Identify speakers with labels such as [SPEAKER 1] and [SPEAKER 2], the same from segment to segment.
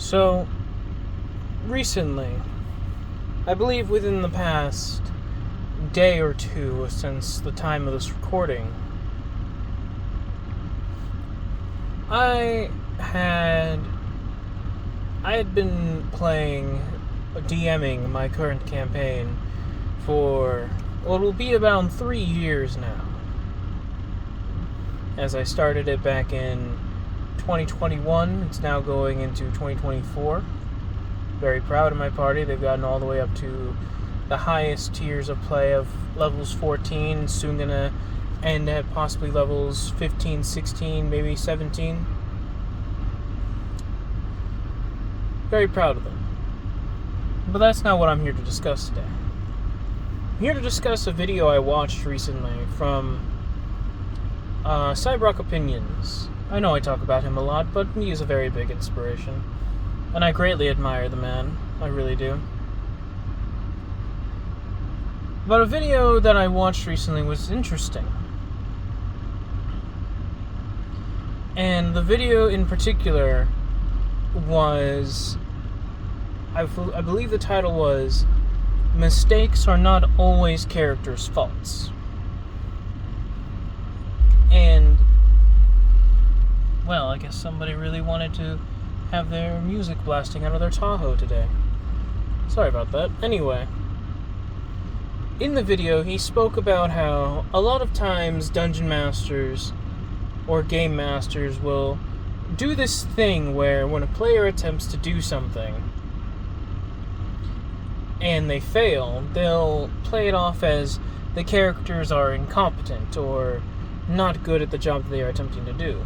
[SPEAKER 1] So, recently, I believe within the past day or two since the time of this recording, I had been DMing my current campaign for what will be about 3 years now. As I started it back in 2021, it's now going into 2024. Very proud of my party. They've gotten all the way up to the highest tiers of play of levels 14, soon gonna end at possibly levels 15, 16, maybe 17. Very proud of them. But that's not what I'm here to discuss today. I'm here to discuss a video I watched recently from Cyberrock Opinions. I know I talk about him a lot, but he is a very big inspiration. And I greatly admire the man. I really do. But a video that I watched recently was interesting. And the video in particular was, I believe the title was, "Mistakes Are Not Always Characters' Faults." And, well, I guess somebody really wanted to have their music blasting out of their Tahoe today. Sorry about that. Anyway, in the video, he spoke about how a lot of times dungeon masters or game masters will do this thing where when a player attempts to do something and they fail, they'll play it off as the characters are incompetent or not good at the job that they are attempting to do.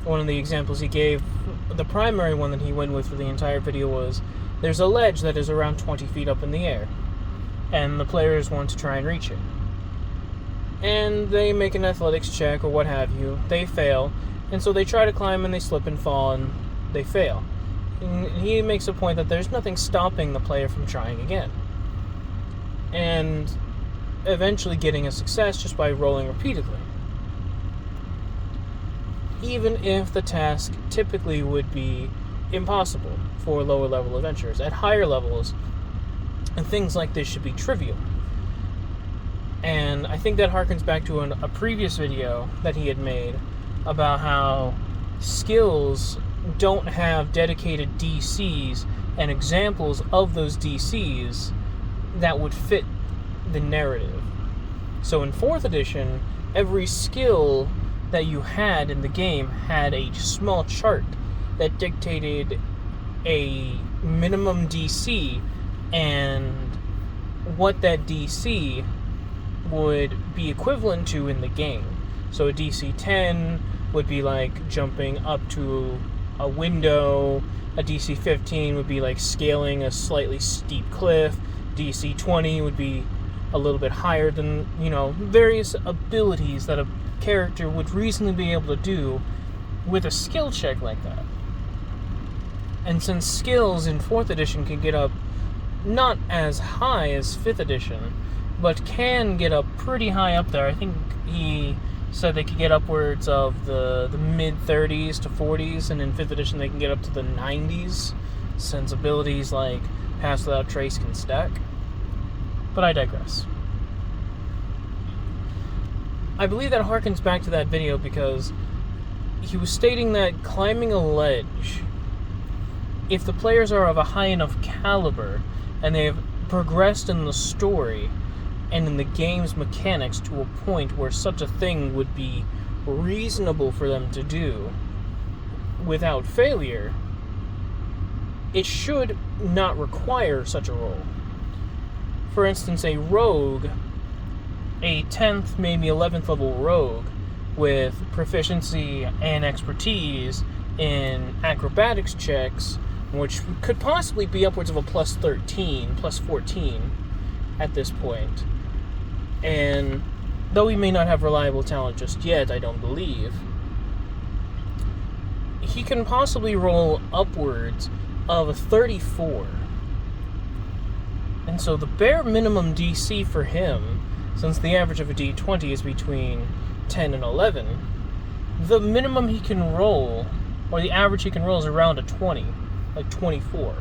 [SPEAKER 1] One of the examples he gave, the primary one that he went with for the entire video, was there's a ledge that is around 20 feet up in the air, and the players want to try and reach it. And they make an athletics check or what have you. They fail, and so they try to climb and they slip and fall and they fail. And he makes a point that there's nothing stopping the player from trying again, and eventually getting a success just by rolling repeatedly. Even if the task typically would be impossible for lower level adventurers. At higher levels, and things like this should be trivial. And I think that harkens back to a previous video that he had made about how skills don't have dedicated DCs and examples of those DCs that would fit the narrative. So in 4th edition, every skill that you had in the game had a small chart that dictated a minimum DC and what that DC would be equivalent to in the game. So a DC 10 would be like jumping up to a window, a DC 15 would be like scaling a slightly steep cliff, DC 20 would be a little bit higher than, various abilities that a character would reasonably be able to do with a skill check like that. And since skills in 4th edition can get up not as high as 5th edition, but can get up pretty high up there. I think he said they could get upwards of the mid-30s to 40s, and in 5th edition they can get up to the 90s, since abilities like Pass Without Trace can stack. But I digress. I believe that harkens back to that video because he was stating that climbing a ledge, if the players are of a high enough caliber and they have progressed in the story and in the game's mechanics to a point where such a thing would be reasonable for them to do without failure, it should not require such a roll. For instance, a rogue, a 10th, maybe 11th level rogue with proficiency and expertise in acrobatics checks, which could possibly be upwards of a plus 13, plus 14 at this point. And though he may not have reliable talent just yet, I don't believe, he can possibly roll upwards of a 34. And so the bare minimum DC for him, since the average of a D20 is between 10 and 11, the minimum he can roll, or the average he can roll, is around a 20. like 24.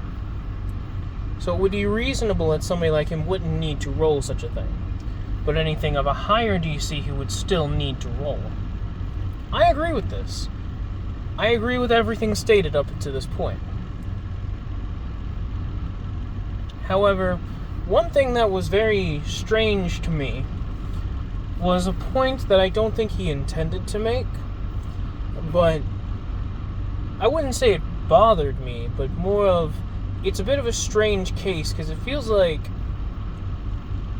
[SPEAKER 1] So it would be reasonable that somebody like him wouldn't need to roll such a thing. But anything of a higher DC, he would still need to roll. I agree with this. I agree with everything stated up to this point. However, one thing that was very strange to me was a point that I don't think he intended to make, but I wouldn't say it bothered me, but more of, it's a bit of a strange case, because it feels like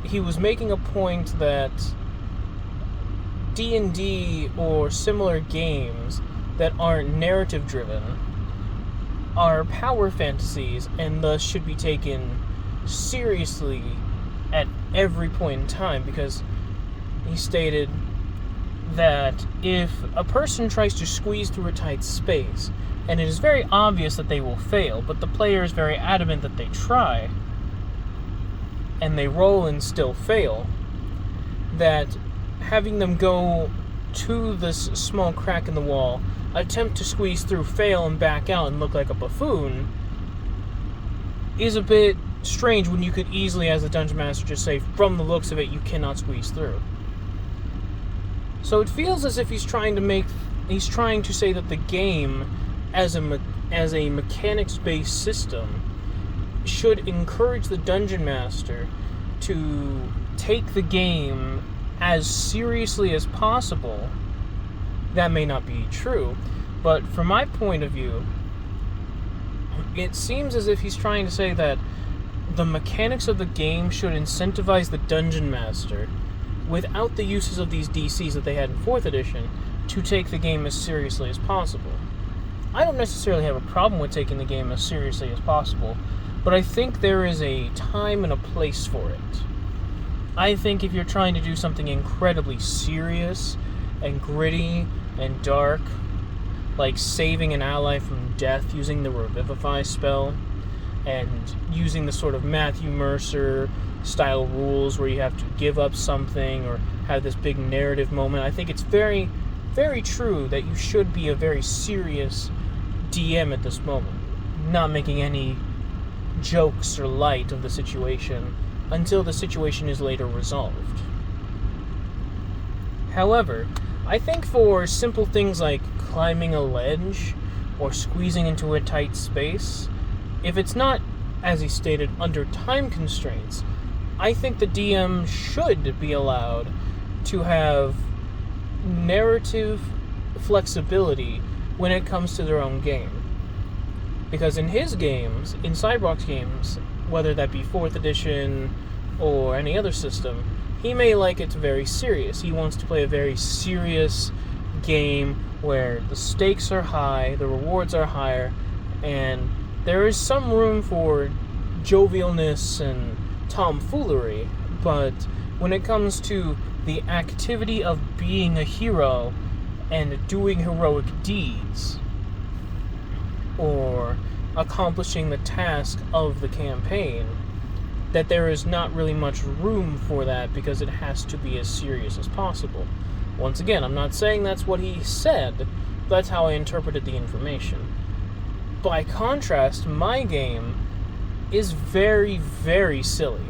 [SPEAKER 1] he was making a point that D&D or similar games that aren't narrative driven are power fantasies and thus should be taken seriously at every point in time, because he stated that if a person tries to squeeze through a tight space and it is very obvious that they will fail, but the player is very adamant that they try and they roll and still fail, that having them go to this small crack in the wall, attempt to squeeze through, fail, and back out and look like a buffoon is a bit strange when you could easily, as the Dungeon Master, just say, from the looks of it, you cannot squeeze through. So it feels as if he's trying to say that the game, as a mechanics-based system, should encourage the Dungeon Master to take the game as seriously as possible. That may not be true, but from my point of view, it seems as if he's trying to say that the mechanics of the game should incentivize the Dungeon Master, without the uses of these DCs that they had in 4th edition, to take the game as seriously as possible. I don't necessarily have a problem with taking the game as seriously as possible, but I think there is a time and a place for it. I think if you're trying to do something incredibly serious and gritty and dark, like saving an ally from death using the Revivify spell, and using the sort of Matthew Mercer style rules where you have to give up something or have this big narrative moment, I think it's very, very true that you should be a very serious DM at this moment, not making any jokes or light of the situation until the situation is later resolved. However, I think for simple things like climbing a ledge or squeezing into a tight space, if it's not, as he stated, under time constraints, I think the DM should be allowed to have narrative flexibility when it comes to their own game. Because in his games, in Cyberbox games, whether that be 4th edition or any other system, he may like it very serious. He wants to play a very serious game where the stakes are high, the rewards are higher, and there is some room for jovialness and tomfoolery, but when it comes to the activity of being a hero and doing heroic deeds, or accomplishing the task of the campaign, that there is not really much room for that because it has to be as serious as possible. Once again, I'm not saying that's what he said, that's how I interpreted the information. By contrast, my game is very, very silly.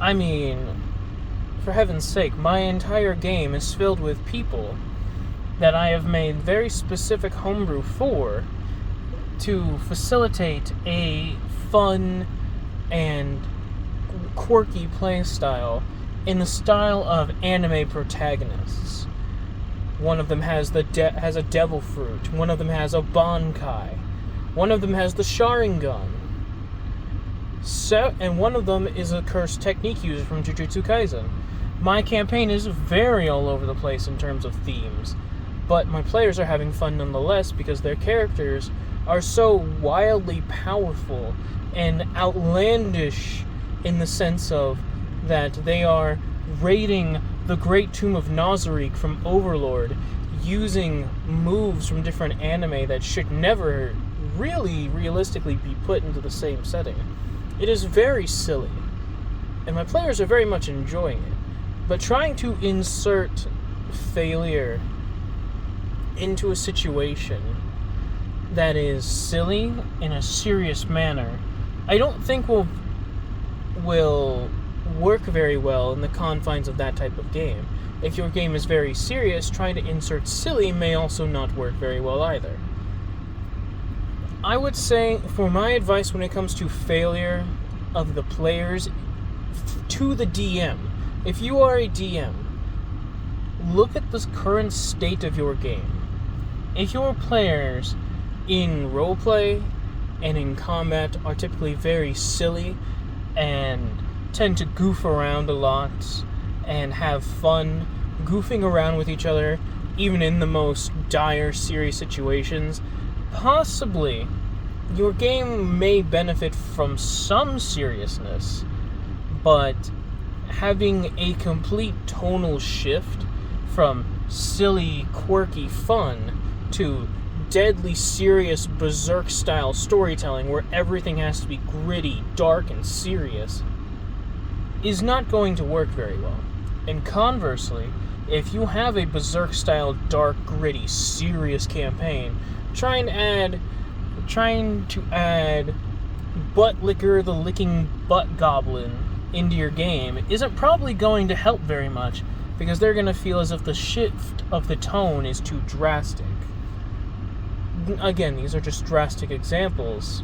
[SPEAKER 1] I mean, for heaven's sake, my entire game is filled with people that I have made very specific homebrew for to facilitate a fun and quirky playstyle in the style of anime protagonists. One of them has has a devil fruit. One of them has a bankai. One of them has the Sharingan. And one of them is a cursed technique user from Jujutsu Kaisen. My campaign is very all over the place in terms of themes, but my players are having fun nonetheless because their characters are so wildly powerful and outlandish in the sense of that they are raiding the Great Tomb of Nazarick from Overlord, using moves from different anime that should never really realistically be put into the same setting. It is very silly, and my players are very much enjoying it. But trying to insert failure into a situation that is silly in a serious manner, I don't think will work very well in the confines of that type of game. If your game is very serious, trying to insert silly may also not work very well either. I would say, for my advice when it comes to failure of the players to the DM, if you are a DM, look at the current state of your game. If your players in roleplay and in combat are typically very silly and tend to goof around a lot and have fun goofing around with each other, even in the most dire, serious situations, possibly your game may benefit from some seriousness, but having a complete tonal shift from silly, quirky fun to deadly serious berserk-style storytelling where everything has to be gritty, dark, and serious is not going to work very well. And conversely, if you have a berserk-style, dark, gritty, serious campaign, trying to add Butt Licker the Licking Butt Goblin into your game isn't probably going to help very much, because they're going to feel as if the shift of the tone is too drastic. Again, these are just drastic examples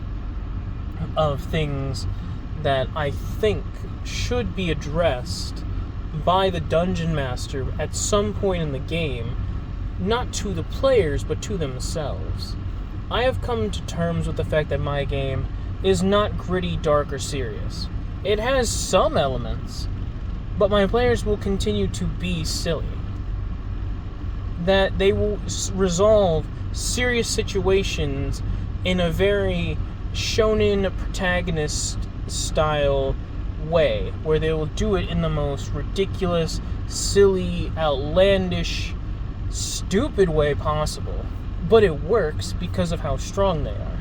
[SPEAKER 1] of things that I think should be addressed by the Dungeon Master at some point in the game, not to the players, but to themselves. I have come to terms with the fact that my game is not gritty, dark, or serious. It has some elements, but my players will continue to be silly. That they will resolve serious situations in a very shonen protagonist style way, where they will do it in the most ridiculous, silly, outlandish, stupid way possible. But it works because of how strong they are.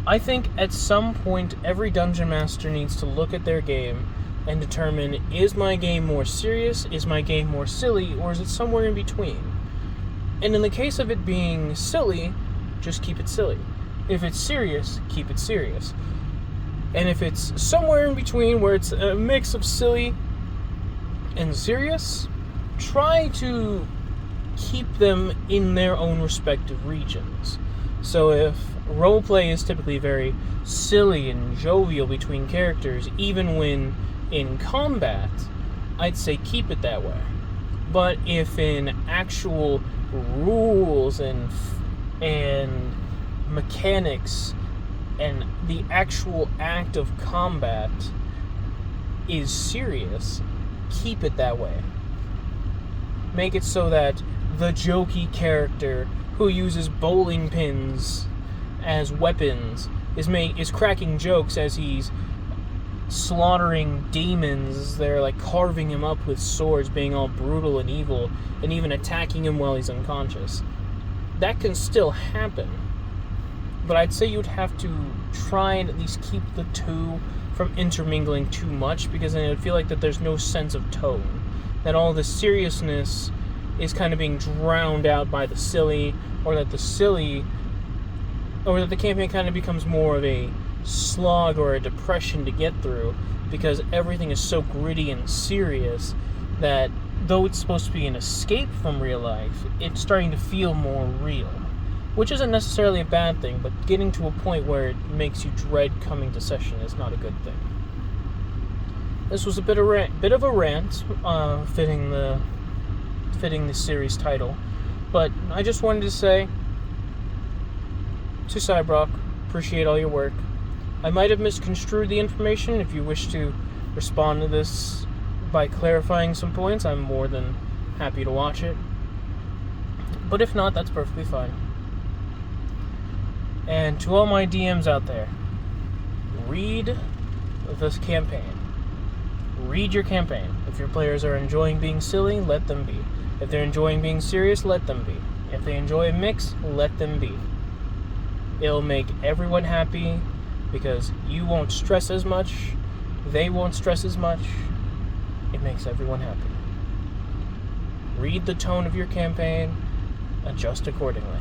[SPEAKER 1] I think at some point every Dungeon Master needs to look at their game and determine, is my game more serious, is my game more silly, or is it somewhere in between? And in the case of it being silly, just keep it silly. If it's serious, keep it serious. And if it's somewhere in between, where it's a mix of silly and serious, try to keep them in their own respective regions. So if roleplay is typically very silly and jovial between characters, even when in combat, I'd say keep it that way. But if in actual rules and mechanics and the actual act of combat is serious, keep it that way. Make it so that the jokey character who uses bowling pins as weapons is cracking jokes as he's slaughtering demons. They're like carving him up with swords, being all brutal and evil, and even attacking him while he's unconscious. That can still happen, but I'd say you'd have to try and at least keep the two from intermingling too much, because then it would feel like that there's no sense of tone, that all the seriousness is kind of being drowned out by the silly, or that the campaign kind of becomes more of a slog or a depression to get through, because everything is so gritty and serious that though it's supposed to be an escape from real life, it's starting to feel more real. Which isn't necessarily a bad thing, but getting to a point where it makes you dread coming to session is not a good thing. This was a bit of a rant, fitting the series title, but I just wanted to say to Cybrock, appreciate all your work. I might have misconstrued the information. If you wish to respond to this by clarifying some points, I'm more than happy to watch it. But if not, that's perfectly fine. And to all my DMs out there, read this campaign. Read your campaign. If your players are enjoying being silly, let them be. If they're enjoying being serious, let them be. If they enjoy a mix, let them be. It'll make everyone happy, because you won't stress as much, they won't stress as much. It makes everyone happy. Read the tone of your campaign, adjust accordingly.